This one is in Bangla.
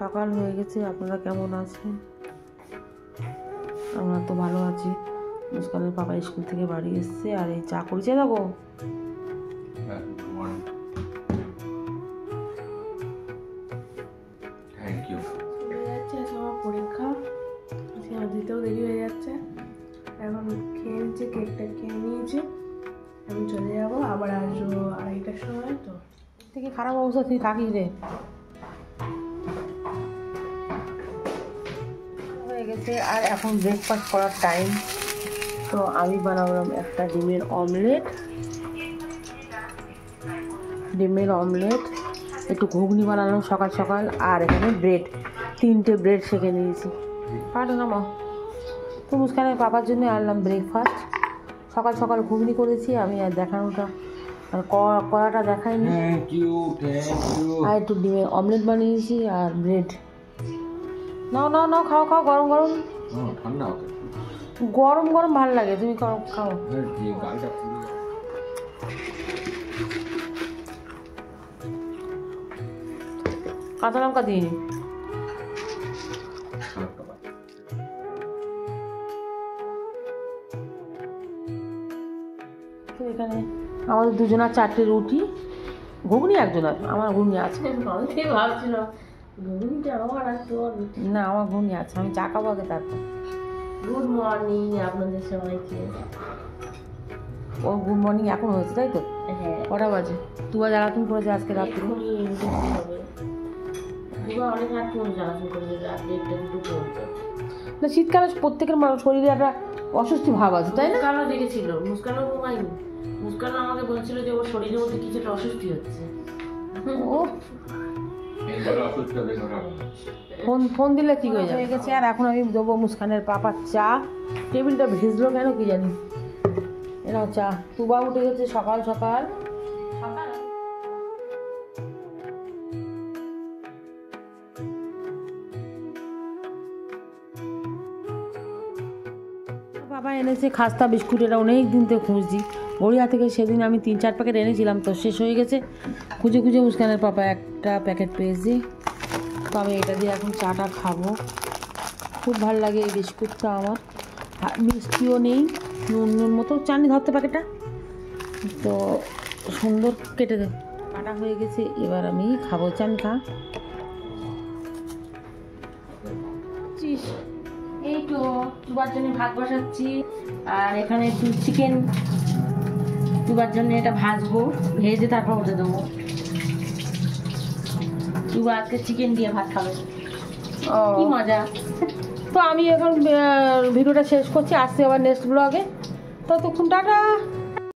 সকাল হয়ে গেছে, আপনারা কেমন আছেন? আমরা তো ভালো আছি। মুস্কানের পাপা স্কুল থেকে বাড়ি এসছে আর এই চা করেছে দেখো। আমার পরীক্ষা দিতেও দেরি হয়ে যাচ্ছে, এখন খেয়ে নিচ্ছে, কেকটা খেয়ে নিয়েছি, আমি চলে যাবো, আবার আসবো 2:30টার সময়। তো থেকে খারাপ অবস্থা, তুই থাকিস রে। হয়ে গেছে আর এখন ব্রেকফাস্ট করার টাইম। তো আমি বানালাম একটা ডিমের অমলেট, একটু ঘুগনি বানালাম সকাল সকাল, আর এখানে ব্রেড, 3টে ব্রেড সেঁকে নিয়েছি। কাটো না মা। তো মুস্কানের পাপার জন্য আনলাম ব্রেকফাস্ট। সকাল সকাল ঘুগনি করেছি আমি, আর দেখানোটা কড়াটা দেখাইনি। আর একটু ডিমের অমলেট বানিয়েছি আর ব্রেড। নাও নাও নাও, খাও খাও, গরম গরম। গরম গরম ভালো লাগে, তুমি খাও খাও। কাঁচা লঙ্কা দিইনি। তো এখানে আমাদের দুজনের 4টে রুটি, ঘুগনি একজনের, আমার ঘুগনি আছে। ভাবছিলাম ঘুগনিটা আমার আর তোর। না, আমার ঘুগনি আছে, আমি চা খাবো আগে তারপর। গুড মর্নিং আপনাদের সবাইকে। ও গুড মর্নিং এখন হয়েছে তাই তো? হ্যাঁ। কটা বাজে? 2 বাজে জ্বালাতন করেছে আজকে রাত্রে। অনেক রাত করে জ্বালাতন করেছে, রাত 1:30-2 পর্যন্ত। না, শীতকালে প্রত্যেকের শরীরে একটা অস্বস্তি ভাব আছে তাই না? মুস্কানও দেখেছিল, মুস্কানও ঘুমায়নি। মুস্কানও আমাকে বলছিল যে ওর শরীরের মধ্যে কিছু একটা অস্বস্তি হচ্ছে। ও ফোন দিলে ঠিক হয়ে গেছে। আর এখন আমি দেবো মুস্কানের পাপার চা। টেবিলটা ভিজলো কেন কি জানি। এনাও চা। তুবা উঠে গেছে সকাল সকাল। বাবা এনেছে খাস্তা বিস্কুট, এটা অনেক দিন থেকে খুঁজছি। গড়িয়া থেকে সেদিন আমি 3-4 প্যাকেট এনেছিলাম, তো শেষ হয়ে গেছে। খুঁজে খুঁজে মুস্কানের পাপা একটা প্যাকেট পেয়েছি। তো আমি এটা দিয়ে এখন চাটা খাবো। খুব ভালো লাগে এই বিস্কুটটা আমার। মিষ্টিও নেই, নুন মতো চাটনি ধরতে প্যাকেটটা। তো সুন্দর কেটে দে, কাটা হয়ে গেছে। এবার আমি খাবো, চান খা। এই তো তুবার জন্য ভাত বসাচ্ছি, আর এখানে একটু চিকেন তুবার জন্য এটা ভাজবো, ভেজে তারপর ওটা দেবো। তুবা আজকে চিকেন দিয়ে ভাত খাবে, কি মজা। তো আমি এখন ভিডিওটা শেষ করছি, আসছি আবার নেক্সট ব্লগে। ততক্ষণ টাটা।